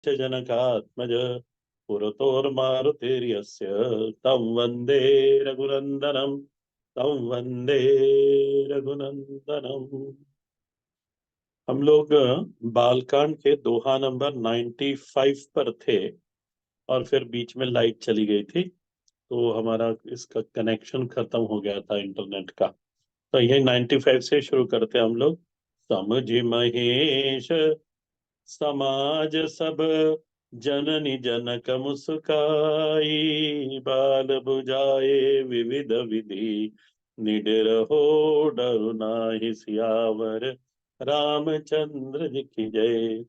जनकात्मज पुरतोर्मारुतिर्यस्य तं वन्दे रघुनन्दनं तं वन्दे रघुनन्दनम। हम लोग बालकांड के दोहा नंबर 95 पर थे और फिर बीच में लाइट चली गई थी, तो हमारा इसका कनेक्शन खत्म हो गया था इंटरनेट का। तो ये 95 से शुरू करते हैं हम लोग। समझि महेश समाज सब, जननी जनक मुस्काई, बाल बुझाए विविध विधि, निडर हो डरु नाहि, सियावर रामचंद्र जी की जय।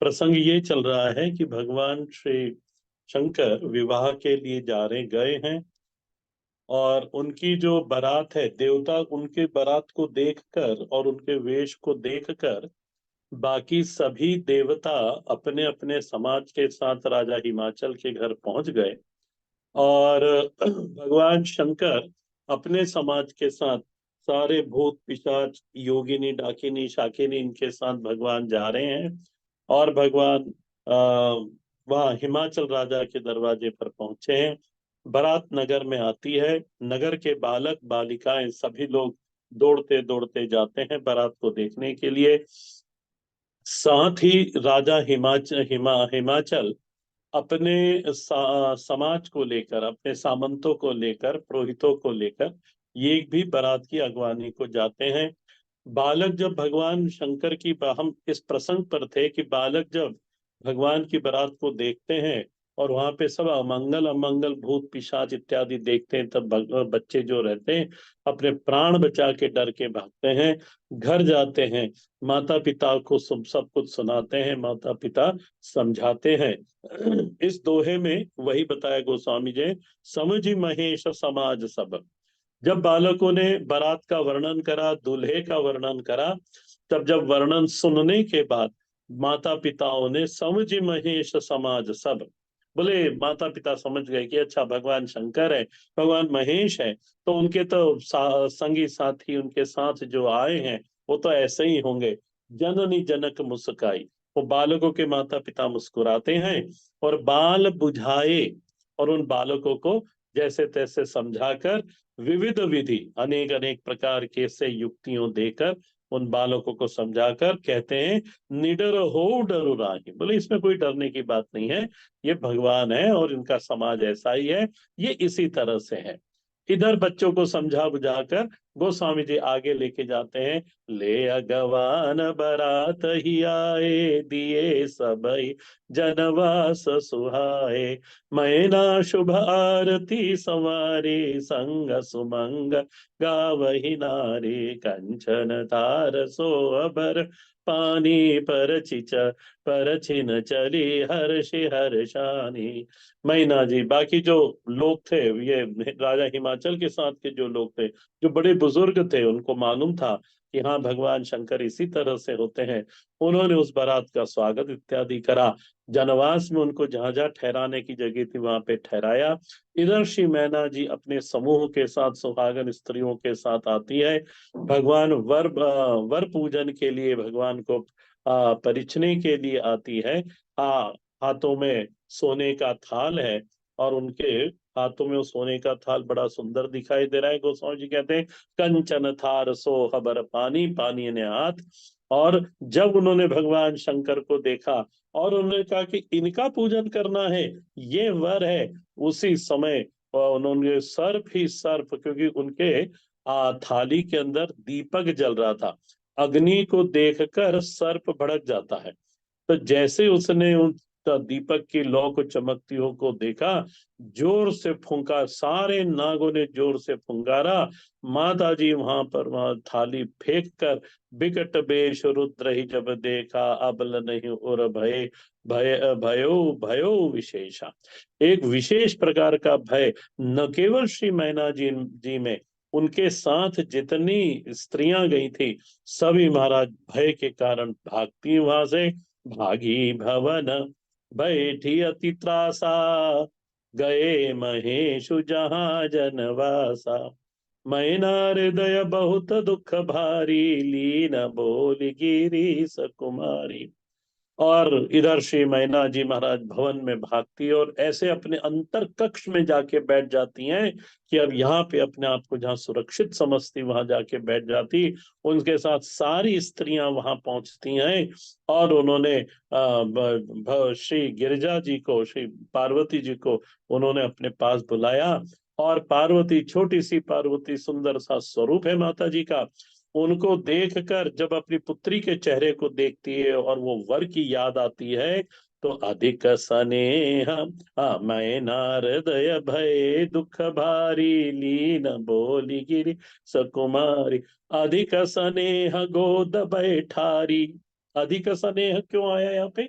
प्रसंग ये चल रहा है कि भगवान श्री शंकर विवाह के लिए जा रहे गए हैं, और उनकी जो बारात है, देवता उनके बारात को देखकर और उनके वेश को देखकर बाकी सभी देवता अपने अपने समाज के साथ राजा हिमाचल के घर पहुंच गए। और भगवान शंकर अपने समाज के साथ सारे भूत पिशाच योगिनी डाकिनी शाकिनी इनके साथ भगवान जा रहे हैं। और भगवान वहाँ हिमाचल राजा के दरवाजे पर पहुंचे हैं। बारात नगर में आती है। नगर के बालक बालिकाएं सभी लोग दौड़ते दौड़ते जाते हैं बारात को देखने के लिए। साथ ही राजा हिमाचल अपने समाज को लेकर, अपने सामंतों को लेकर, पुरोहितों को लेकर ये भी बारात की अगवानी को जाते हैं। बालक जब भगवान शंकर की, हम इस प्रसंग पर थे कि बालक जब भगवान की बारात को देखते हैं और वहां पे सब अमंगल अमंगल भूत पिशाच इत्यादि देखते हैं, तब बच्चे जो रहते हैं अपने प्राण बचा के डर के भागते हैं, घर जाते हैं, माता पिता को सब कुछ सुनाते हैं, माता पिता समझाते हैं। इस दोहे में वही बताया गोस्वामी जी, समझि महेश समाज सब। जब बालकों ने बारात का वर्णन करा, दूल्हे का वर्णन करा, तब जब वर्णन सुनने के बाद माता पिताओं ने समझि महेश समाज सब बोले, माता पिता समझ गए कि अच्छा भगवान शंकर है, भगवान महेश है, तो उनके तो संगी साथी उनके साथ जो आए हैं वो तो ऐसे ही होंगे। जननी जनक मुस्काई, वो बालकों के माता पिता मुस्कुराते हैं और बाल बुझाए, और उन बालकों को जैसे तैसे समझाकर विविध विधि अनेक अनेक प्रकार के से युक्तियों देकर उन बालकों को समझाकर कहते हैं, निडर हो डरु राही। बोले इसमें कोई डरने की बात नहीं है, ये भगवान है और इनका समाज ऐसा ही है, ये इसी तरह से है। इधर बच्चों को समझा बुझाकर गोस्वामी जी आगे लेके जाते हैं। ले अगवान बारात ही आए, दिए सबई जनवास सुहाए, मैना शुभ आरती संवारी, संग सुमंग गावही नारी, कंचन तार सो अबर पानी, पर छिन चली हर्षि हर्षानी। मैना जी, बाकी जो लोग थे, ये राजा हिमाचल के साथ के जो लोग थे, जो बड़े बुजुर्ग थे, उनको मालूम था कि हाँ भगवान शंकर इसी तरह से होते हैं। उन्होंने उस बारात का स्वागत इत्यादि करा। जनवास में उनको जहां जहां ठहराने की जगह थी वहां पे ठहराया। इधर श्री मैना जी अपने समूह के साथ सुहागन स्त्रियों के साथ आती है। भगवान वर पूजन के लिए भगवान को परिचने के लिए आती है। हाथों में सोने का थाल है, और उनके हाथों में वो सोने का थाल बड़ा सुंदर दिखाई दे रहा है। गोस्वामी जी कहते हैं, कंचन थार सो खबर पानी, पानी ने हाथ। और जब उन्होंने भगवान शंकर को देखा और उन्होंने कहा कि इनका पूजन करना है, ये वर है, उसी समय उन्होंने सर्प ही सर्प, क्योंकि उनके थाली के अंदर दीपक जल रहा था, अग्नि को देखकर सर्प भड़क जाता है। तो जैसे उसने उन दीपक की लौ को चमकती हो को देखा, जोर से फूंका, सारे नागों ने जोर से फुंकारा। माता जी वहां थाली फेंक कर, बिकट बेश रुद्र ही जब देखा, अबल नहीं और भय, भयो भयो विशेषा। एक विशेष प्रकार का भय न केवल श्री मैना जी में, उनके साथ जितनी स्त्रियां गई थी सभी महाराज भय के कारण भागती वहां से। भागी भवन बैठी अति त्रासा, गए महेशु जहां जनवासा, मैना हृदय बहुत दुख भारी, लीन बोल गिरी सकुमारी। और इधर श्री मैना जी महाराज भवन में भागती है और ऐसे अपने अंतर कक्ष में जाके बैठ जाती हैं कि अब यहाँ पे अपने आप को जहाँ सुरक्षित समझती वहां जाके बैठ जाती। उनके साथ सारी स्त्रियां वहां पहुंचती हैं और उन्होंने श्री गिरिजा जी को, श्री पार्वती जी को उन्होंने अपने पास बुलाया। और पार्वती, छोटी सी पार्वती, सुंदर सा स्वरूप है माता जी का, उनको देखकर जब अपनी पुत्री के चेहरे को देखती है और वो वर की याद आती है, तो अधिक स्नेह मैं नारदय भय दुख भारी लीन बोली गिरी सकुमारी। अधिक स्नेह गोद बैठारी। अधिक स्नेह क्यों आया यहाँ पे?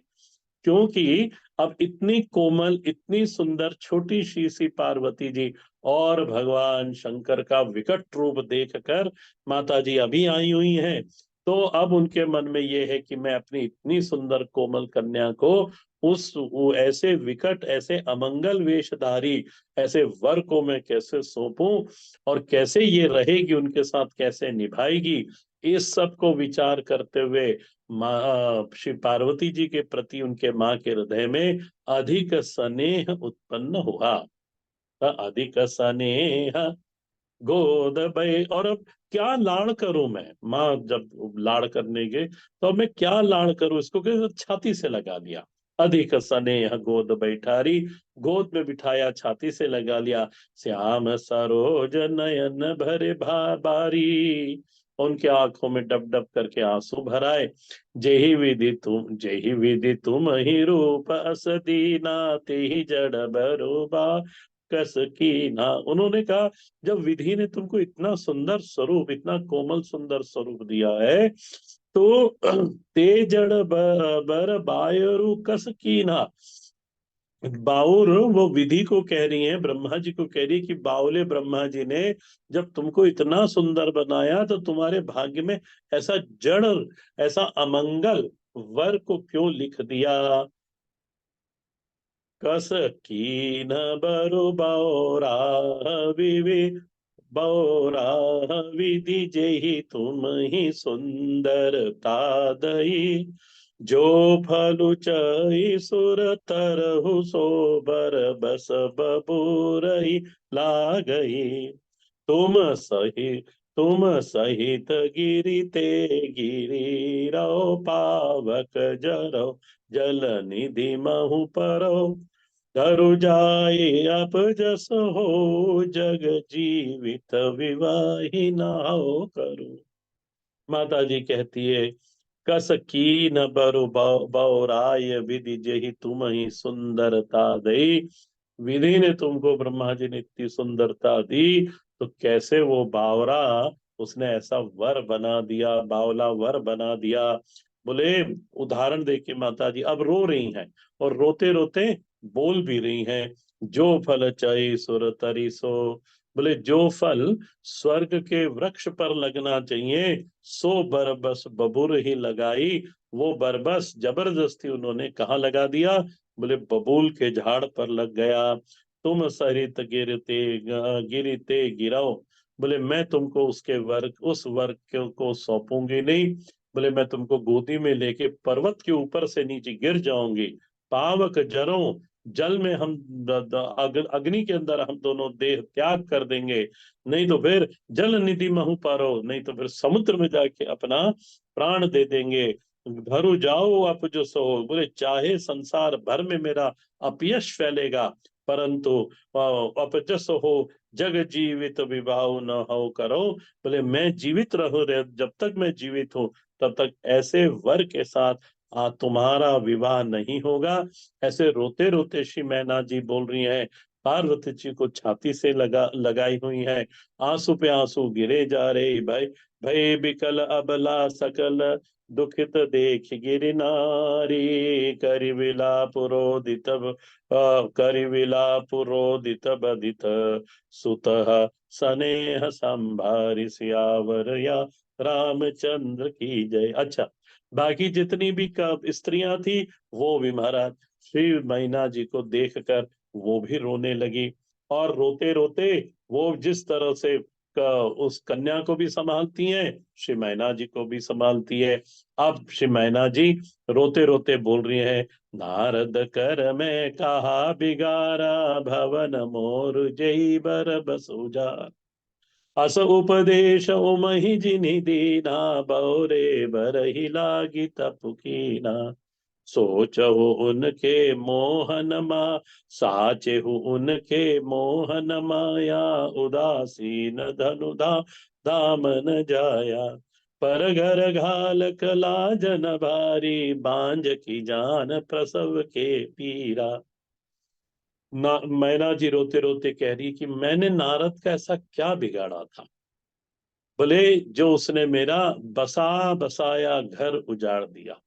क्योंकि अब इतनी कोमल, इतनी सुंदर छोटी सी पार्वती जी और भगवान शंकर का विकट रूप देखकर माता जी अभी आई हुई हैं। तो अब उनके मन में ये है कि मैं अपनी इतनी सुंदर कोमल कन्या को उस वो ऐसे विकट, ऐसे अमंगल वेशधारी ऐसे वर को मैं कैसे सौंपूं और कैसे ये रहेगी, उनके साथ कैसे निभाएगी। इस सब को विचार करते हुए माँ श्री पार्वती जी के प्रति उनके माँ के हृदय में अधिक स्नेह उत्पन्न हुआ। अधिक स्नेह गोद भय। और अब क्या लाड़ करूं मैं? माँ जब लाड़ करने गए तो अब मैं क्या लाड़ करूं? इसको कैसे छाती से लगा लिया। अधिक स्नेह गोद बैठारी, गोद में बिठाया, छाती से लगा लिया। श्याम सरोज नयन भरे बारी, उनके आंखों में डब डब करके आंसू भराए। जेहि विधि तुम ही रूप अस दीना, तेहि जड़ बरोबा कस कीना। उन्होंने कहा, जब विधि ने तुमको इतना सुंदर स्वरूप, इतना कोमल सुंदर स्वरूप दिया है, तो ते जड़ बर बायरु कस कीना। बाउर वो विधि को कह रही है, ब्रह्मा जी को कह रही है कि बावले ब्रह्मा जी ने जब तुमको इतना सुंदर बनाया तो तुम्हारे भाग्य में ऐसा जड़, ऐसा अमंगल वर को क्यों लिख दिया। कस कीन बरु बौरा विवि बौरा विधि जेहि तुम ही सुंदरता दई, जो फलु चई सुर तरहु सोबर बस बबूरही लागई। तुम सही तुम सहित गिरि ते गिरि रहो, पावक जरो जल निधि महु परो, तरु जाए अप जस हो, जग जीवित विवाही नाव करो। माता जी कहती है, कस कीन बरु बौराय विधि जेहि तुम ही सुंदरता दई। विधि ने तुमको, ब्रह्मा जी ने इतनी सुंदरता दी, तो कैसे वो बावरा, उसने ऐसा वर बना दिया, बावला वर बना दिया। बोले, उदाहरण देके माता जी अब रो रही हैं और रोते रोते बोल भी रही हैं। जो फल चाहे सुर तरी सो। बोले, जो फल स्वर्ग के वृक्ष पर लगना चाहिए, सो बरबस बबुर ही लगाई। वो बरबस जबरदस्ती उन्होंने कहाँ लगा दिया? बोले, बबूल के झाड़ पर लग गया। तुम सरित गिरते गिराओ। बोले, मैं तुमको उसके वर्ग, उस वर्ग को सौंपूंगी नहीं। बोले, मैं तुमको गोदी में लेके पर्वत के ऊपर से नीचे गिर जाऊंगी। पावक जरों, जल में हम अग्नि के अंदर हम दोनों देह त्याग कर देंगे। नहीं तो फिर जल निधि महु पारो, नहीं तो फिर समुद्र में जाके अपना प्राण दे देंगे। धरु जाओ अप जो सो। बोले, चाहे संसार भर में मेरा अपयश फैलेगा, परंतु अपजस हो जग जीवित विवाह न हो करो। बोले, मैं जीवित रहूं, जब तक मैं जीवित हूं तब तक ऐसे वर के साथ तुम्हारा विवाह नहीं होगा। ऐसे रोते रोते श्री मैना जी बोल रही हैं। पार्वती जी को छाती से लगाई हुई है, आंसू पे आंसू गिरे जा रहे। भाई भय बिकल अबला सकल दुखित देख गिरि नारी, करि विलाप रोदित करि विलाप रोदित बदित सुतः सनेह संभारि, सियावर या रामचंद्र की जय। अच्छा, बाकी जितनी भी स्त्रियां थी वो भी महाराज श्री मैना जी को देखकर वो भी रोने लगी। और रोते रोते वो जिस तरह से उस कन्या को भी संभालती हैं, श्री मैना जी को भी संभालती है। अब श्री मैना जी रोते रोते बोल रही हैं, नारद कर मैं कहा बिगारा, भवन मोर जई बर बसुजा, अस उपदेश उमहि जिनि दीना, बौरे बरहि लागी तप कीना, सोचहु उनके मोहन मा, साचहु उनके मोहन माया, उदासीन धनुधा दामन जाया, पर घर घालक लाजन भारी, बांझ की जान प्रसव के पीरा। ना मैना जी रोते रोते कह रही कि मैंने नारद का ऐसा क्या बिगाड़ा था, बोले जो उसने मेरा बसा बसाया घर उजाड़ दिया।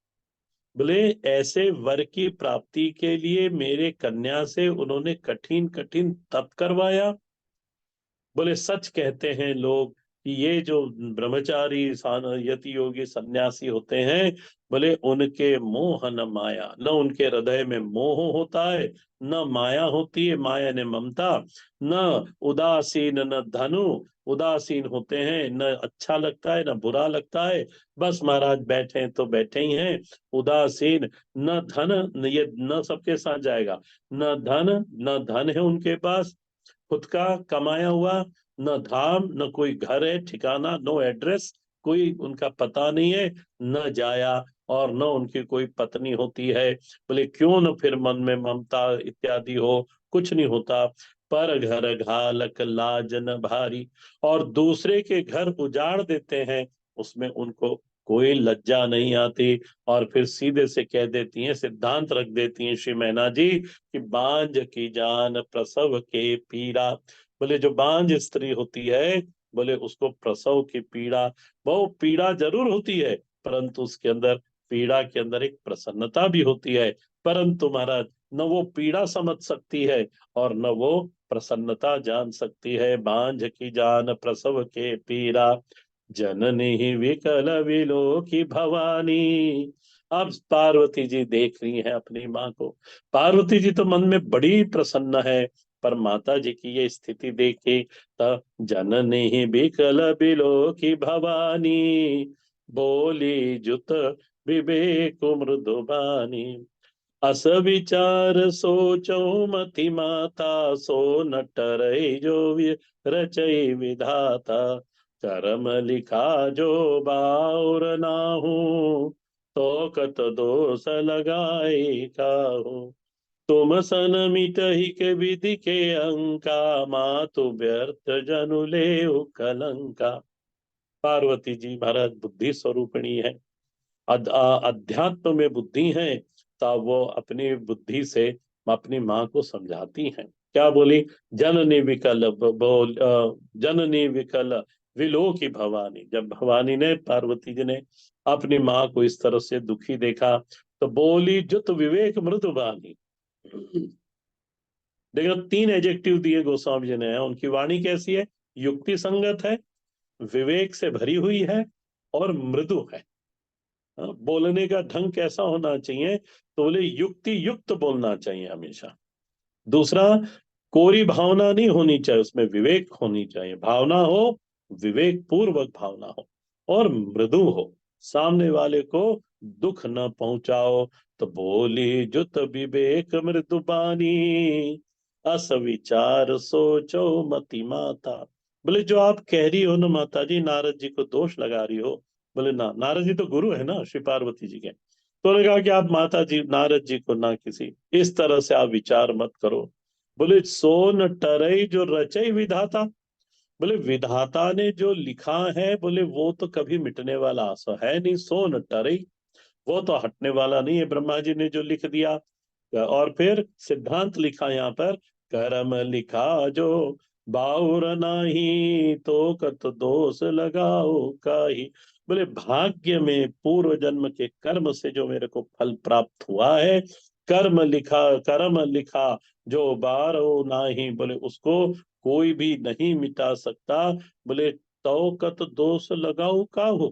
बोले ऐसे वर की प्राप्ति के लिए मेरे कन्या से उन्होंने कठिन कठिन तप करवाया। बोले सच कहते हैं लोग कि ये जो ब्रह्मचारी यति योगी सन्यासी होते हैं, बोले उनके मोह न माया, न उनके हृदय में मोह होता है, न माया होती है, माया ने ममता, न उदासीन न धनु, उदासीन होते हैं, न अच्छा लगता है न बुरा लगता है, बस महाराज बैठे हैं तो बैठे ही हैं, उदासीन, न धन, न ये न सबके साथ जाएगा, न धन है उनके पास खुद का कमाया हुआ, न धाम, न कोई घर है ठिकाना, नो एड्रेस, कोई उनका पता नहीं है, न जाया, और न उनकी कोई पत्नी होती है। बोले क्यों न फिर मन में ममता इत्यादि हो, कुछ नहीं होता। पर घर घालक लाजन भारी, और दूसरे के घर उजाड़ देते हैं, उसमें उनको कोई लज्जा नहीं आती, और फिर सीधे से कह देती हैं, सिद्धांत रख देती हैं श्री मैना जी कि बांझ की जान प्रसव के पीड़ा। बोले जो बांझ स्त्री होती है, बोले उसको प्रसव की पीड़ा, वो पीड़ा जरूर होती है, परंतु उसके अंदर, पीड़ा के अंदर एक प्रसन्नता भी होती है। परंतु महाराज न वो पीड़ा समझ सकती है और न वो प्रसन्नता जान सकती है। बांझ की जान प्रसव के पीड़ा, जननी विकल विलो की भवानी। अब पार्वती जी देख रही हैं अपनी माँ को। पार्वती जी तो मन में बड़ी प्रसन्न है, पर माता जी की ये स्थिति देखी तब, जननी बिकल बिलो की भवानी, बोली जुत विवेक मृदुबानी, अस विचार सोचो मति माता, सो न टरई जो रचई विधाता, कर्म लिखा जो बाउर नाहू, तो कत दोष लगाए काहू, तुम सन मिटहि के विधि के अंका, मातु व्यर्थ जनु ले कलंका। पार्वती जी महाराज बुद्धि स्वरूपिणी है, अध्यात्म में बुद्धि है, तब वो अपनी बुद्धि से अपनी माँ को समझाती हैं। क्या बोली? जननी विकल जननी विकल विलो की भवानी। जब भवानी ने, पार्वती जी ने अपनी माँ को इस तरह से दुखी देखा, तो बोली जुत विवेक मृदुबानी। देखो तीन एजेक्टिव दिए गोस्वामी जी ने, उनकी वाणी कैसी है? युक्ति संगत है, विवेक से भरी हुई है, और मृदु है। बोलने का ढंग कैसा होना चाहिए? तो बोले युक्ति युक्त बोलना चाहिए हमेशा। दूसरा, कोरी भावना नहीं होनी चाहिए, उसमें विवेक होनी चाहिए, भावना हो, विवेक पूर्वक भावना हो, और मृदु हो, सामने वाले को दुख न पहुंचाओ। तो बोली जुत विवेक मृदुबानी, अस विचार सोचो मति माता। बोले जो आप कह रही हो ना माता जी, नारद जी को दोष लगा रही हो। बोले ना, नारद जी तो गुरु है ना श्री पार्वती जी के। तो उन्होंने कहा कि आप माता जी, नारद जी को ना किसी इस तरह से आप विचार मत करो। बोले सोन टरई जो रचई विधाता। बोले विधाता ने जो लिखा है, बोले वो तो कभी मिटने वाला आंसू है नहीं, सोन टरई, वो तो हटने वाला नहीं है, ब्रह्मा जी ने जो लिख दिया। और फिर सिद्धांत लिखा यहाँ पर, कर्म लिखा जो बाउर नाही, तो कत दोष लगाओ काही। बोले भाग्य में पूर्व जन्म के कर्म से जो मेरे को फल प्राप्त हुआ है, कर्म लिखा जो बारो नाही, बोले उसको कोई भी नहीं मिटा सकता। बोले तो कत दोष लगाओ काहू,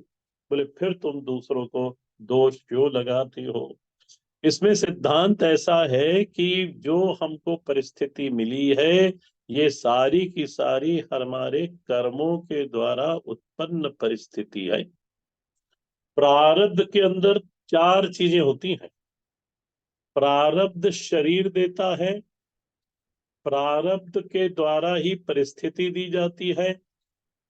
बोले फिर तुम दूसरों को दोष क्यों लगाती हो? इसमें सिद्धांत ऐसा है कि जो हमको परिस्थिति मिली है, ये सारी की सारी हमारे कर्मों के द्वारा उत्पन्न परिस्थिति है। प्रारब्ध के अंदर चार चीजें होती हैं। प्रारब्ध शरीर देता है, प्रारब्ध के द्वारा ही परिस्थिति दी जाती है,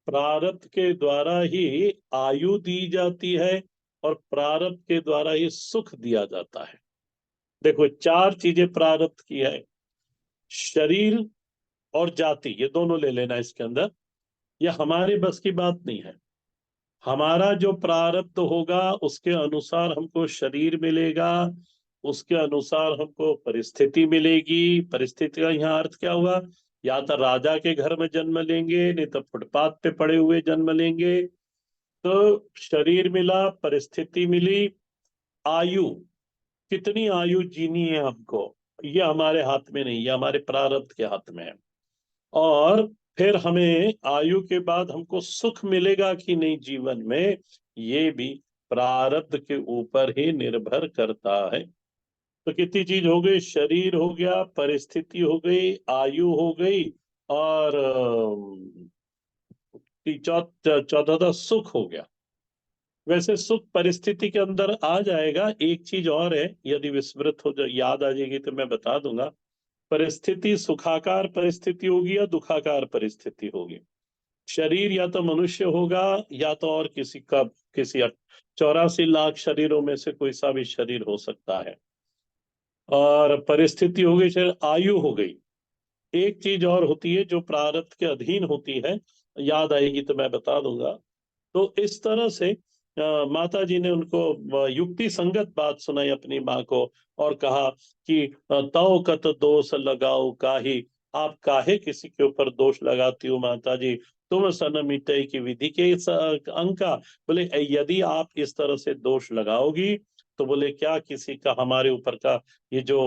प्रारब्ध के द्वारा ही आयु दी जाती है, और प्रारब्ध के द्वारा ही सुख दिया जाता है। देखो, चार चीजें प्रारब्ध की है। शरीर और जाति, ये दोनों ले लेना इसके अंदर। ये हमारे बस की बात नहीं है। हमारा जो प्रारब्ध होगा उसके अनुसार हमको शरीर मिलेगा, उसके अनुसार हमको परिस्थिति मिलेगी। परिस्थिति का यहाँ अर्थ क्या हुआ? या तो राजा के घर में जन्म लेंगे, नहीं तो फुटपाथ पे पड़े हुए जन्म लेंगे। तो शरीर मिला, परिस्थिति मिली, आयु, कितनी आयु जीनी है हमको, ये हमारे हाथ में नहीं, ये हमारे प्रारब्ध के हाथ में है। और फिर हमें आयु के बाद हमको सुख मिलेगा कि नहीं जीवन में, ये भी प्रारब्ध के ऊपर ही निर्भर करता है। तो कितनी चीज हो गई? शरीर हो गया, परिस्थिति हो गई, आयु हो गई, और चौथा सुख हो गया। वैसे सुख परिस्थिति के अंदर आ जाएगा। एक चीज और है, यदि विस्मृत हो जाए, याद आ जाएगी तो मैं बता दूंगा। परिस्थिति सुखाकार परिस्थिति होगी या दुखाकार परिस्थिति होगी। शरीर या तो मनुष्य होगा, या तो और किसी का, किसी 84 लाख शरीरों में से कोई सा भी शरीर हो सकता है। और परिस्थिति हो गई, शरीर, आयु हो गई। एक चीज और होती है जो प्रारब्ध के अधीन होती है, याद आएगी तो मैं बता दूंगा। तो इस तरह से माता जी ने उनको युक्ति संगत बात सुनाई अपनी माँ को, और कहा कि तौ कत दोष लगाओ काहे, आप काहे किसी के ऊपर दोष लगाती हो माता जी, तुम सन मिटई की विधि के अंका। बोले यदि आप इस तरह से दोष लगाओगी तो बोले क्या किसी का, हमारे ऊपर का ये जो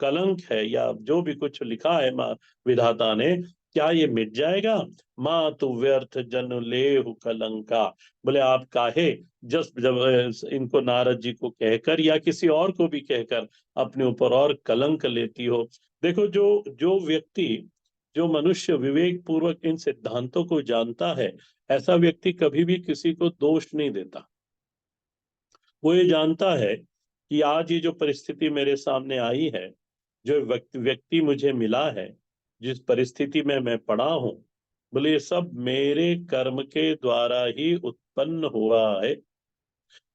कलंक है या जो भी कुछ लिखा है माँ विधाता ने, क्या ये मिट जाएगा? माँ तू व्यर्थ जन लेहु कलंका। बोले आप काहे जब इनको नारद जी को कहकर या किसी और को भी कहकर अपने ऊपर और कलंक लेती हो। देखो, जो जो व्यक्ति, जो मनुष्य विवेक पूर्वक इन सिद्धांतों को जानता है, ऐसा व्यक्ति कभी भी किसी को दोष नहीं देता। वो ये जानता है कि आज ये जो परिस्थिति मेरे सामने आई है, जो व्यक्ति मुझे मिला है, जिस परिस्थिति में मैं पड़ा हूं, बोले ये सब मेरे कर्म के द्वारा ही उत्पन्न हुआ है।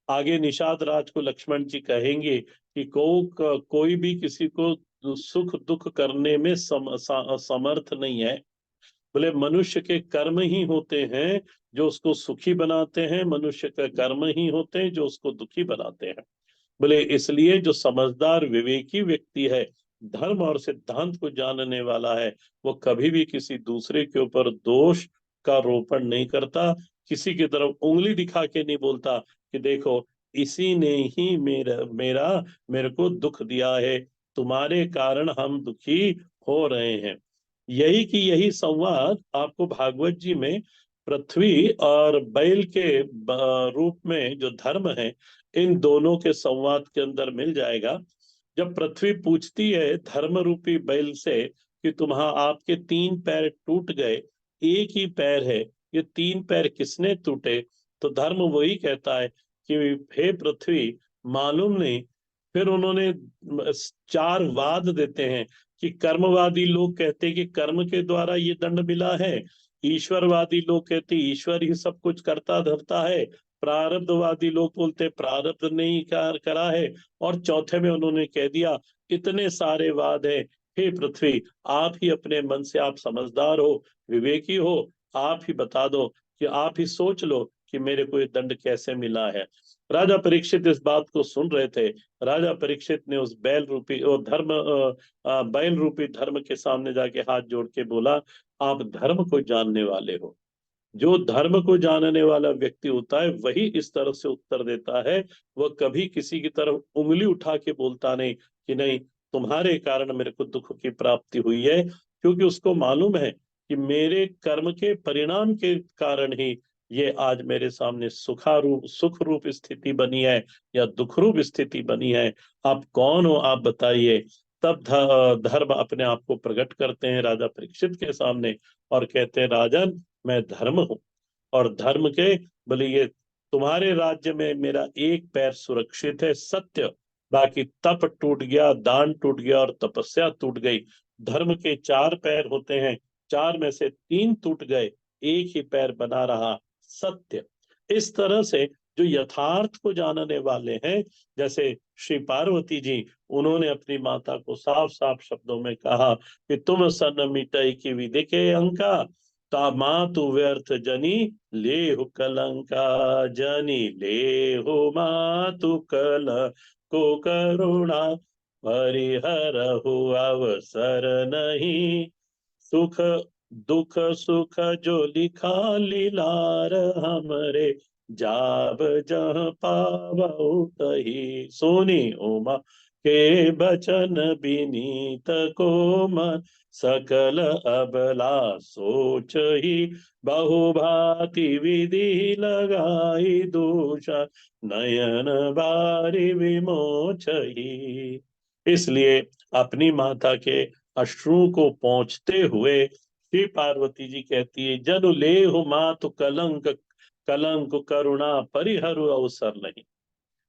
आगे निषाद राज को लक्ष्मण जी कहेंगे कि कोई भी किसी को सुख दुख करने में समर्थ नहीं है। बोले मनुष्य के कर्म ही होते हैं जो उसको सुखी बनाते हैं, मनुष्य के कर्म ही होते हैं जो उसको दुखी बनाते हैं। बोले इसलिए जो समझदार विवेकी व्यक्ति है, धर्म और सिद्धांत को जानने वाला है, वो कभी भी किसी दूसरे के ऊपर दोष का रोपण नहीं करता, किसी की तरफ उंगली दिखा के नहीं बोलता कि देखो इसी ने ही मेरे को दुख दिया है, तुम्हारे कारण हम दुखी हो रहे हैं। यही संवाद आपको भागवत जी में पृथ्वी और बैल के रूप में जो धर्म है, इन दोनों के संवाद के अंदर मिल जाएगा। जब पृथ्वी पूछती है धर्म रूपी बैल से कि आपके 3 पैर टूट गए, एक ही पैर है, ये 3 पैर किसने टूटे? तो धर्म वही कहता है कि हे पृथ्वी, मालूम नहीं। फिर उन्होंने 4 वाद देते हैं कि कर्मवादी लोग कहते हैं कि कर्म के द्वारा ये दंड मिला है, ईश्वरवादी लोग कहते हैं ईश्वर ही सब कुछ करता धरता है, प्रारब्धवादी लोग बोलते प्रारब्ध ने ही करा है, और चौथे में उन्होंने कह दिया इतने सारे वाद है। हे पृथ्वी, आप ही अपने मन से, आप समझदार हो, विवेकी हो, आप ही बता दो कि आप ही सोच लो कि मेरे को ये दंड कैसे मिला है। राजा परीक्षित इस बात को सुन रहे थे। राजा परीक्षित ने उस बैल रूपी और बैल रूपी धर्म के सामने जाके हाथ जोड़ के बोला, आप धर्म को जानने वाले हो। जो धर्म को जानने वाला व्यक्ति होता है वही इस तरह से उत्तर देता है। वह कभी किसी की तरफ उंगली उठा के बोलता नहीं कि नहीं तुम्हारे कारण मेरे को दुख की प्राप्ति हुई है, क्योंकि उसको मालूम है कि मेरे कर्म के परिणाम के कारण ही ये आज मेरे सामने सुख रूप स्थिति बनी है या दुख रूप स्थिति बनी है। आप कौन हो, आप बताइए। तब धर्म अपने आप को प्रकट करते हैं राजा परीक्षित के सामने और कहते हैं, राजन मैं धर्म हूँ। और धर्म के बोले, ये तुम्हारे राज्य में मेरा एक पैर सुरक्षित है, सत्य। बाकी तप टूट गया, दान टूट गया और तपस्या टूट गई। धर्म के चार पैर होते हैं, चार में से तीन टूट गए, एक ही पैर बना रहा, सत्य। इस तरह से जो यथार्थ को जानने वाले हैं, जैसे श्री पार्वती जी, उन्होंने अपनी माता को साफ साफ शब्दों में कहा कि तुम सन मिटई की विधि के अंका, ता मातु व्यर्थ जनी ले हो कलंका, जनी ले हो मातु कल को करुणा, हरिहर हो अवसर नहीं, सुख दुख सुख जो लिखा लीलार, हमरे जाब जहाँ पावऊ तही, सुनी उमा के बचन बिनीत कोमल, सकल अबला सोच ही, बहुभांति विधि लगाई दूषा, नयन बारी विमोच ही। इसलिए अपनी माता के अश्रु को पहुंचते हुए श्री पार्वती जी कहती है, जनु लेहु मातु कलंक, कलंक करुणा परिहरु अवसर नहीं।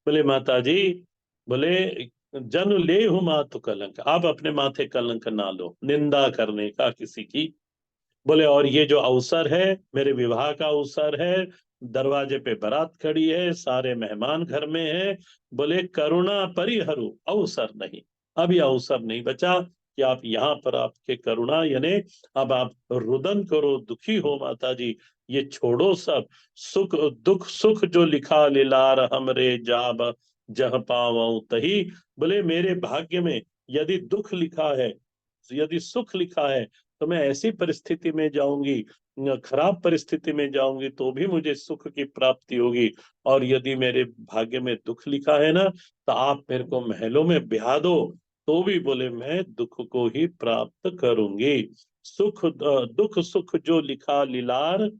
बोले माता जी, बोले जनु लेहु मातु कलंक, आप अपने माथे कलंक ना लो निंदा करने का किसी की। बोले और ये जो अवसर है, मेरे विवाह का अवसर है, दरवाजे पे बारात खड़ी है, सारे मेहमान घर में है, बोले करुणा परिहरु अवसर नहीं, अब ये अवसर नहीं बचा कि आप यहाँ पर आपके करुणा यानी अब आप रुदन करो, दुखी हो माता जी, ये छोड़ो सब। सुख दुख सुख जो लिखा लीलार, हमरे जाब जह पावऊं तही। बोले मेरे भाग्य में यदि दुख लिखा है, यदि सुख लिखा है, तो मैं ऐसी परिस्थिति में जाऊंगी, खराब परिस्थिति में जाऊंगी तो भी मुझे सुख की प्राप्ति होगी। और यदि मेरे भाग्य में दुख लिखा है ना, तो आप मेरे को महलों में ब्याह दो, तो भी बोले मैं दुख को ही प्राप्त करूंगी। सुख दुख सुख जो लिखा लीलार,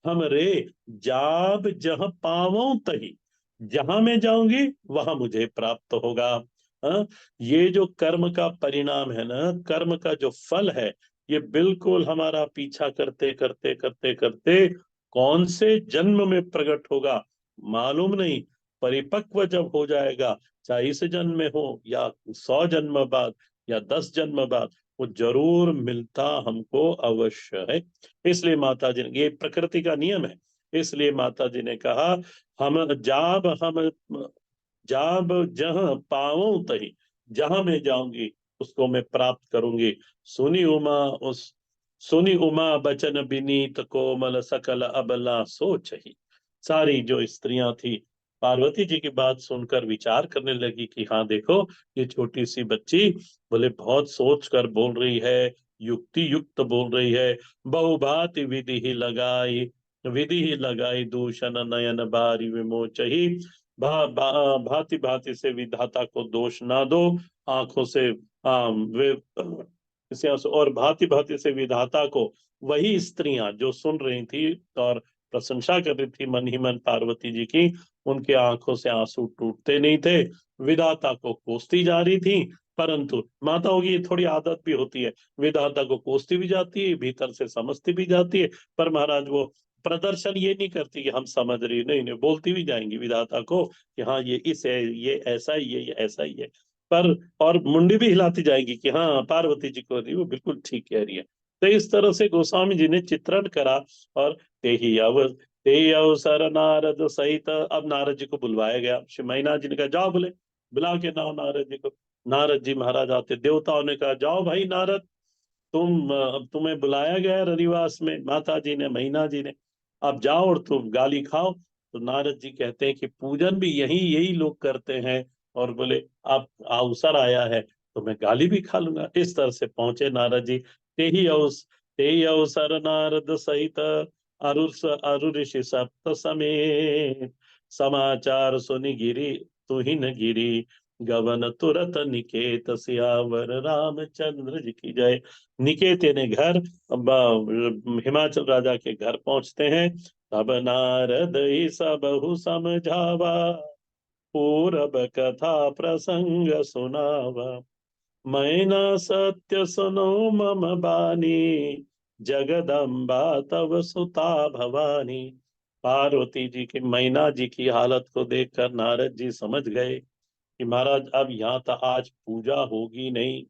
हमरे जाब जहां पावों तही, जहां मैं जाऊंगी वहां मुझे प्राप्त होगा। हाँ, ये जो कर्म का परिणाम है ना, कर्म का जो फल है, ये बिल्कुल हमारा पीछा करते करते करते करते कौन से जन्म में प्रकट होगा मालूम नहीं। परिपक्व जब हो जाएगा, चाहे इस जन्म में हो या 100 जन्म बाद या 10 जन्म बाद, वो जरूर मिलता हमको अवश्य है। इसलिए माता जी ने, ये प्रकृति का नियम है, इसलिए माता जी ने कहा, हम जाब जहां पाऊं तही, जहां मैं जाऊंगी उसको मैं प्राप्त करूंगी। सुनी उमा उस सुनी उमा बचन बिनीत कोमल, सकल अबला सोच ही। सारी जो स्त्रियां थी, पार्वती जी की बात सुनकर विचार करने लगी कि हाँ देखो, ये छोटी सी बच्ची बोले बहुत सोच कर बोल रही है, युक्ति युक्त बोल रही है। बहुभांति विधि ही लगाई दूषण, नयन बारी विमोच ही। भांति भांति से विधाता को दोष ना दो, आंखों से वे और भांति भांति से विधाता को, वही स्त्रियां जो सुन रही थी और प्रशंसा कर रही थी मन ही मन पार्वती जी की, उनके आंखों से आंसू टूटते नहीं थे, विधाता को कोसती जा रही थी। परंतु माताओं की ये थोड़ी आदत भी होती है, विधाता को कोसती भी जाती है, भीतर से समझती भी जाती है, पर महाराज वो प्रदर्शन ये नहीं करती कि हम समझ रही, नहीं नहीं, बोलती भी जाएंगी विधाता को कि हाँ ये इस है, ये ऐसा ही है, ये ऐसा ही है। पर और मुंडी भी हिलाती जाएंगी कि हाँ पार्वती जी को वो बिल्कुल ठीक कह रही है। तो इस तरह से गोस्वामी जी ने चित्रण करा। और ते अवसर नारद सहित, अब नारद जी को बुलवाया गया। श्री मैनाथ जी ने कहा जाओ, बोले बुला के लाओ नारद जी को। नारद जी महाराज आते, देवताओं ने कहा जाओ भाई नारद, अब तुम्हें बुलाया गया है रनिवास में, माता जी ने मैना जी ने, अब जाओ और तुम गाली खाओ। तो नारद जी कहते हैं कि पूजन भी यही लोग करते हैं, और बोले आप अवसर आया है तो मैं गाली भी खा लूंगा। इस तरह से पहुंचे नारद जी। ते ही अवसर नारद सहित, अरु ऋषि सप्त समेत, समाचार सुनि गिरी तुहिन गिरी, गवन तुरत निकेत, सियावर रामचंद्र जी की जय। निकेत यानी घर, हिमाचल राजा के घर पहुंचते हैं। तब नारद ही सबहु समझावा, पूरब कथा प्रसंग सुनावा, मैना सत्य सुनो मम बानी, जगदम्बा तव सुता भवानी। पार्वती जी की, मैना जी की हालत को देखकर नारद जी समझ गए कि महाराज अब यहाँ तो आज पूजा होगी नहीं।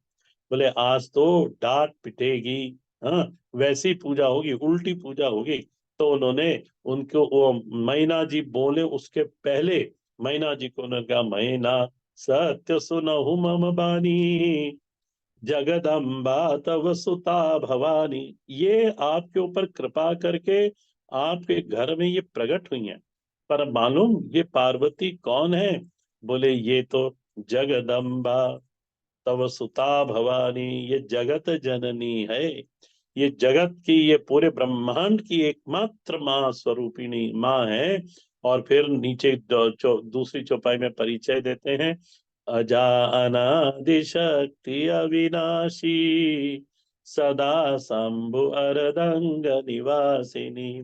बोले आज तो डांट पिटेगी। हाँ, वैसी पूजा होगी, उल्टी पूजा होगी। तो उन्होंने उनको वो मैना जी बोले उसके पहले मैना जी को उन्होंने कहा, मैना सत्य सुनहु मम बानी, जगदम्बा तव सुता भवानी। ये आपके ऊपर कृपा करके आपके घर में ये प्रकट हुई हैं। पर मालूम ये पार्वती कौन है? बोले ये तो जगदम्बा तव सुता भवानी, ये जगत जननी है। ये जगत की, ये पूरे ब्रह्मांड की एकमात्र माँ स्वरूपिणी माँ है। और फिर नीचे दूसरी चौपाई में परिचय देते हैं, अजा अनादि शक्ति अविनाशी, सदा शंभु अरदंग निवासिनी,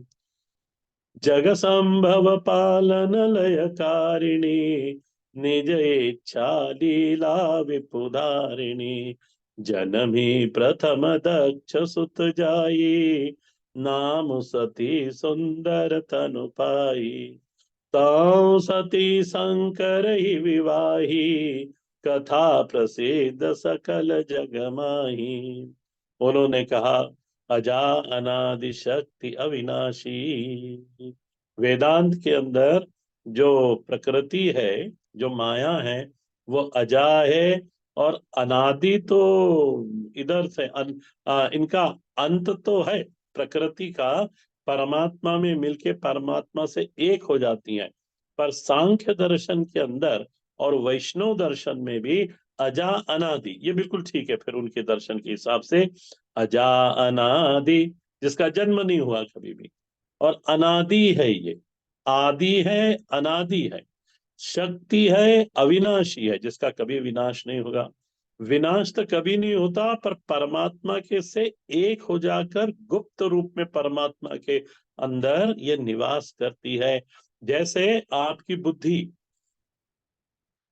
जग संभव पालन लयकारिणी, निज इच्छा लीला विपुधारिणी, जनमी प्रथम दक्ष सुत जाई, नाम सती सुंदर तनु पाई, तौ सती शंकर ही विवाही, कथा प्रसिद्ध सकल जग माही। उन्होंने कहा, अजा अनादि शक्ति अविनाशी। वेदांत के अंदर जो प्रकृति है, जो माया है, वो अजा है। और अनादि तो इधर से इनका अंत तो है प्रकृति का, परमात्मा में मिलके परमात्मा से एक हो जाती हैं। पर सांख्य दर्शन के अंदर और वैष्णव दर्शन में भी अजा अनादि, ये बिल्कुल ठीक है। फिर उनके दर्शन के हिसाब से अजा अनादि, जिसका जन्म नहीं हुआ कभी भी, और अनादि है, ये आदि है, अनादि है। शक्ति है, अविनाशी है, जिसका कभी विनाश नहीं होगा। विनाश तो कभी नहीं होता, पर परमात्मा के से एक हो जाकर गुप्त रूप में परमात्मा के अंदर ये निवास करती है। जैसे आपकी बुद्धि,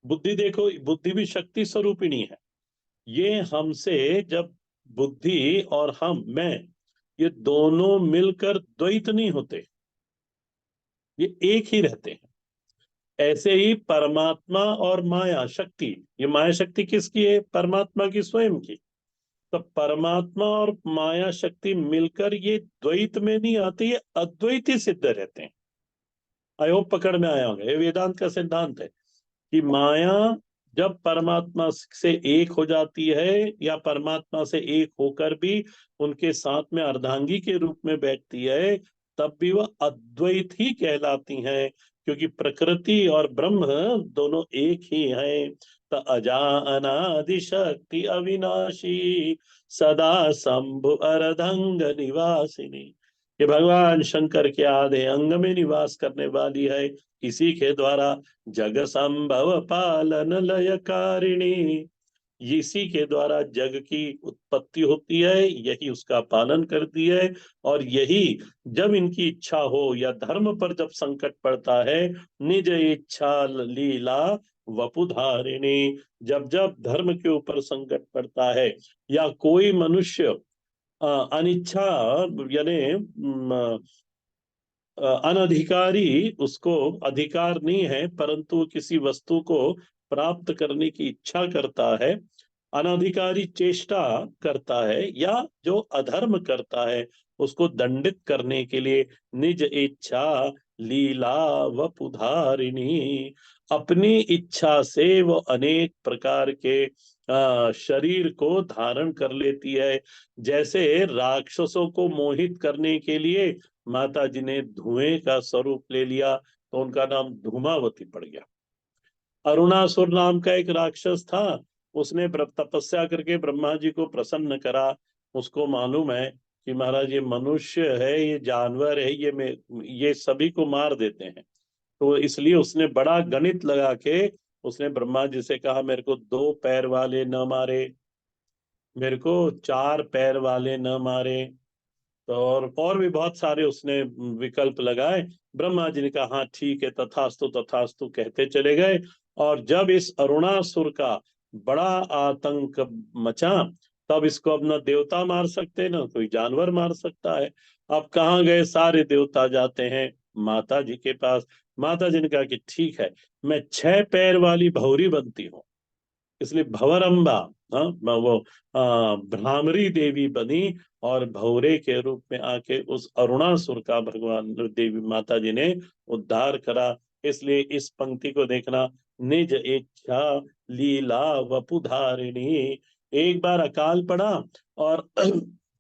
बुद्धि देखो, बुद्धि भी शक्ति स्वरूपिणी है। ये हमसे जब बुद्धि और मैं, ये दोनों मिलकर द्वैत नहीं होते, ये एक ही रहते हैं। ऐसे ही परमात्मा और माया शक्ति, ये माया शक्ति किसकी है? परमात्मा की स्वयं की। तो परमात्मा और माया शक्ति मिलकर ये द्वैत में नहीं आते, ये अद्वैत ही सिद्ध रहते हैं। आई होप पकड़ में आया होगा। ये वेदांत का सिद्धांत है कि माया जब परमात्मा से एक हो जाती है, या परमात्मा से एक होकर भी उनके साथ में अर्धांगी के रूप में बैठती है, तब भी वह अद्वैत ही कहलाती हैं। क्योंकि प्रकृति और ब्रह्म दोनों एक ही हैं। तो अजा अनादि शक्ति अविनाशी, सदा शंभु अर्धंग निवासिनी, ये भगवान शंकर के आधे अंग में निवास करने वाली है। इसी के द्वारा जग संभव पालन लयकारिणी, इसी के द्वारा जग की उत्पत्ति होती है, यही उसका पालन करती है। और यही जब इनकी इच्छा हो या धर्म पर जब संकट पड़ता है, निज इच्छा लीला वपुधारिणी, जब जब धर्म के ऊपर संकट पड़ता है, या कोई मनुष्य अनिच्छा, यानी अनधिकारी, उसको अधिकार नहीं है परंतु वो किसी वस्तु को प्राप्त करने की इच्छा करता है, अनधिकारी चेष्टा करता है, या जो अधर्म करता है, उसको दंडित करने के लिए निज इच्छा लीला वपुधारिणी, अपनी इच्छा से वो अनेक प्रकार के शरीर को धारण कर लेती है। जैसे राक्षसों को मोहित करने के लिए माता जी ने धुएं का स्वरूप ले लिया, तो उनका नाम धूमावती पड़ गया। अरुणासुर नाम का एक राक्षस था, उसने तपस्या करके ब्रह्मा जी को प्रसन्न करा। उसको मालूम है कि महाराज ये मनुष्य है, ये जानवर है, ये सभी को मार देते हैं। तो इसलिए उसने बड़ा गणित लगा के उसने ब्रह्मा जी से कहा, मेरे को 2 पैर वाले न मारे, मेरे को 4 पैर वाले न मारे। तो और भी बहुत सारे उसने विकल्प लगाए। ब्रह्मा जी ने कहा, हाँ ठीक है, तथास्तु तथास्तु कहते चले गए। और जब इस अरुणासुर का बड़ा आतंक मचा। तब इसको अब ना देवता मार सकते ना कोई जानवर मार सकता है। अब कहाँ गए, सारे देवता जाते हैं माता जी के पास। माता जी ने कहा कि ठीक है, मैं 6 पैर वाली भौरी बनती हूँ, इसलिए भंवरअंबा, हाँ, वो भ्रामरी देवी बनी। और भौरे के रूप में आके उस अरुणासुर का भगवान देवी माता जी ने उद्धार करा। इसलिए इस पंक्ति को देखना, निज इच्छा लीला वपुधारिणी। एक बार अकाल पड़ा और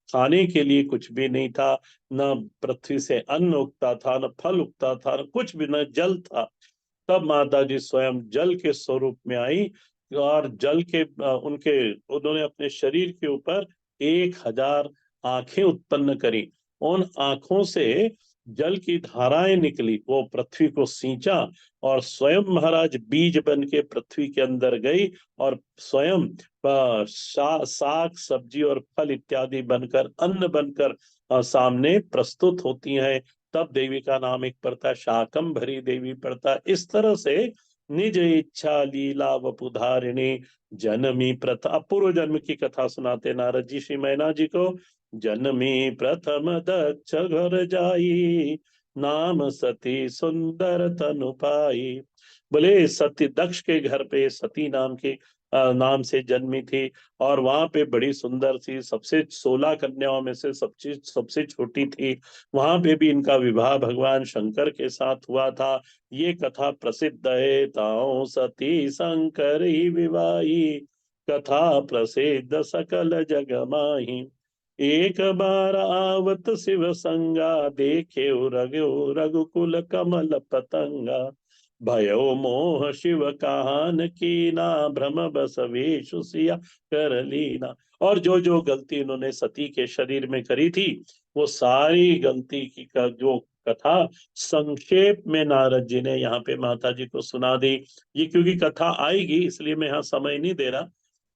खाने के लिए कुछ भी नहीं था, न पृथ्वी से अन्न उगता था, न फल उगता था, न कुछ भी, न जल था। तब माता जी स्वयं जल के स्वरूप में आई और जल के उन्होंने अपने शरीर के ऊपर 1,000 आंखें उत्पन्न करी। उन आंखों से जल की धाराएं निकली, वो पृथ्वी को सींचा और स्वयं महाराज बीज बन के पृथ्वी के अंदर गई और स्वयं साग सब्जी और फल इत्यादि बनकर, अन्न बनकर सामने प्रस्तुत होती हैं। तब देवी का नाम एक पड़ता, शाकंभरी देवी पड़ता। इस तरह से निज इच्छा लीला वपुधारिणी जनमी प्रथा, पूर्व जन्म की कथा सुनाते नारद जी श्री मैना जी को। जनमी प्रथम दक्ष घर जाई, नाम सती सुंदर तनु पाई। बोले सती दक्ष के घर पे सती नाम के नाम से जन्मी थी। और वहां पे बड़ी सुंदर सी, सबसे 16 कन्याओं में से सबसे सबसे छोटी थी। वहां पे भी इनका विवाह भगवान शंकर के साथ हुआ था। ये कथा प्रसिद्ध है, ताओ सती शंकर ही विवाही, कथा प्रसिद्ध सकल जग माही। एक बार आवत शिव संगा, देखे रघुकुल कमल पतंगा। भयो मोह शिव काहन कीना, भ्रम बस वेशु सिया कर लीना। और जो जो गलती इन्होंने सती के शरीर में करी थी, वो सारी गलती की का जो कथा संक्षेप में नारद जी ने यहाँ पे माता जी को सुना दी। ये क्योंकि कथा आएगी इसलिए मैं यहाँ समय नहीं दे रहा।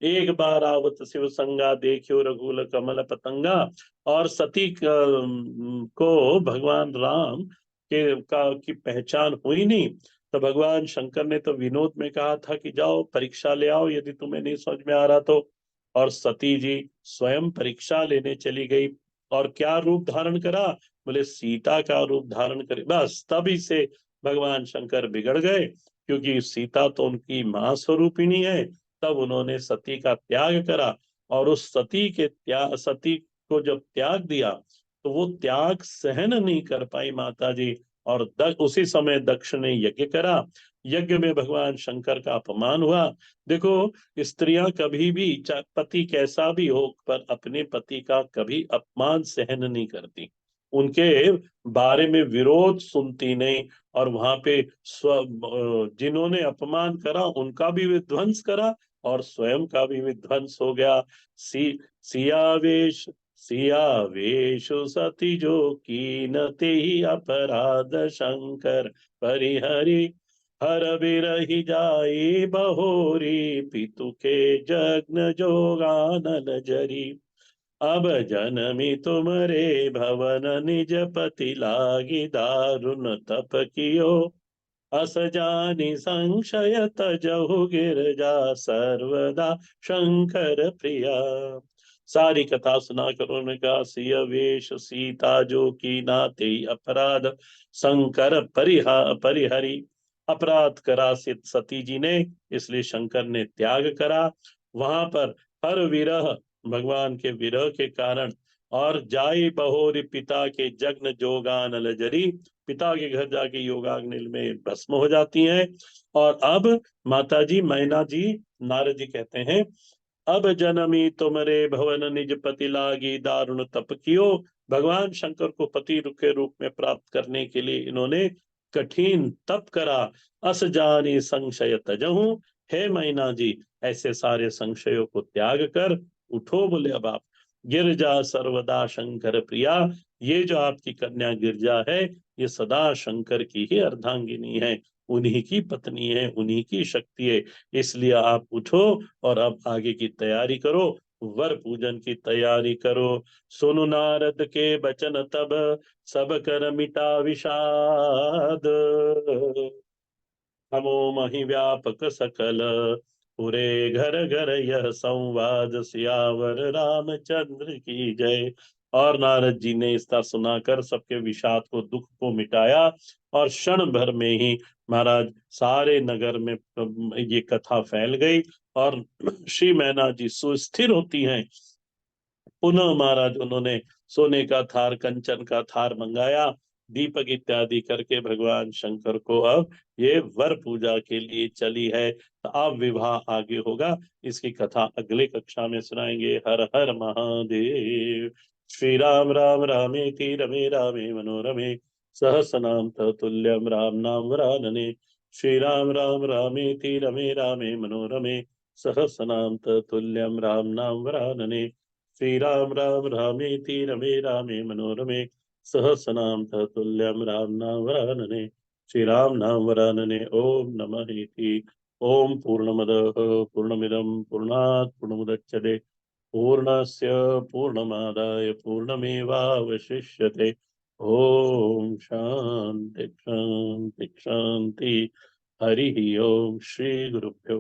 एक बार आवत शिव संगा, देखियो रघुल कमल पतंगा। और सती को भगवान राम की पहचान हुई नहीं। तो भगवान शंकर ने तो विनोद में कहा था कि जाओ परीक्षा ले आओ यदि तुम्हें नहीं समझ में आ रहा तो। और सती जी स्वयं परीक्षा लेने चली गई। और क्या रूप धारण करा, बोले सीता का रूप धारण करे। बस तभी से भगवान शंकर बिगड़ गए, क्योंकि सीता तो उनकी मां स्वरूपिणी है। तब उन्होंने सती का त्याग करा। और उस सती को जब त्याग दिया, तो वो त्याग सहन नहीं कर पाई माता जी। और उसी समय दक्ष ने यज्ञ करा। यज्ञ में भगवान शंकर का अपमान हुआ। देखो, स्त्रियां कभी भी, चाहे पति कैसा भी हो, पर अपने पति का कभी अपमान सहन नहीं करती, उनके बारे में विरोध सुनती नहीं। और वहां पे जिन्होंने अपमान करा उनका भी विध्वंस करा और स्वयं का भी विध्वंस हो गया। सियावेश सियावेशु सती जो कीनते ही अपराध शंकर परिहरि। हर बिरहि जाई बहोरी, पितु के जग्न जोगानल जरी। अब जनमी तुमरे भवन, निज पति लागी दारुण तप कियो। अस जानि संशय तजहु गिरजा, सर्वदा शंकर प्रिया। सारी कथा सुनाकर उन्होंने कहा, सिय वेश सीता जो की नाते अपराध, शंकर परिहरी। अपराध करा सती जी ने, इसलिए शंकर ने त्याग करा। वहां पर हर विरह, भगवान के विरह के कारण, और जाई बहोरी पिता के जग्न जोगान जरी, पिता के घर जाके योगाग्नि में भस्म हो जाती हैं। और अब माता जी मैना जी, नारद जी कहते हैं, अब जनमी तुमरे भवन, निज पति लागी दारुण तप कियो। भगवान शंकर को पति के रूप में प्राप्त करने के लिए इन्होंने कठिन तप करा। अस जानी संशय तजहू, हे मैना जी, ऐसे सारे संशयों को त्याग कर उठो। बोले अब आप, गिरजा सर्वदा शंकर प्रिया। ये जो आपकी कन्या गिरजा है, ये सदा शंकर की ही अर्धांगिनी है, उन्हीं की पत्नी है, उन्हीं की शक्ति है। इसलिए आप उठो और अब आगे की तैयारी करो, वर पूजन की तैयारी करो। सुनु नारद के बचन तब, सब कर मिटा विषाद। हमो महि व्यापक सकल, पूरे घर घर यह संवाद, सियावर रामचंद्र की जय। और नारद जी ने इसका सुनाकर सबके विषाद को, दुख को मिटाया, और क्षण भर में ही महाराज सारे नगर में ये कथा फैल गई। और श्री मैना जी सुस्थिर होती हैं। पुनः महाराज उन्होंने सोने का थार, कंचन का थार मंगाया, दीपक इत्यादि करके भगवान शंकर को अब ये वर पूजा के लिए चली है। तो अब विवाह आगे होगा, इसकी कथा अगले कक्षा में सुनाएंगे। हर हर महादेव। श्री राम राम रामेति रमे रामे मनोरमे, सहस्रनाम ततुल्यम राम नाम वरानने। श्री राम राम रामेति रमे रामे मनोरमे, सहस्रनाम ततुल्यम राम नाम वरानने। श्री राम राम रामेति रमे रामे मनोरमे, सहस्रनाम ततुल्यम राम नाम वरानने। श्री राम नाम वरानने। ओम नमः इति। ओम पूर्णमदः पूर्णमिदं पूर्णात् पूर्णमुदच्यते, पूर्णस्य पूर्णमादाय पूर्णमेवावशिष्यते। ओम शांति शांति शांति। हरि ओम। श्री गुरुभ्यो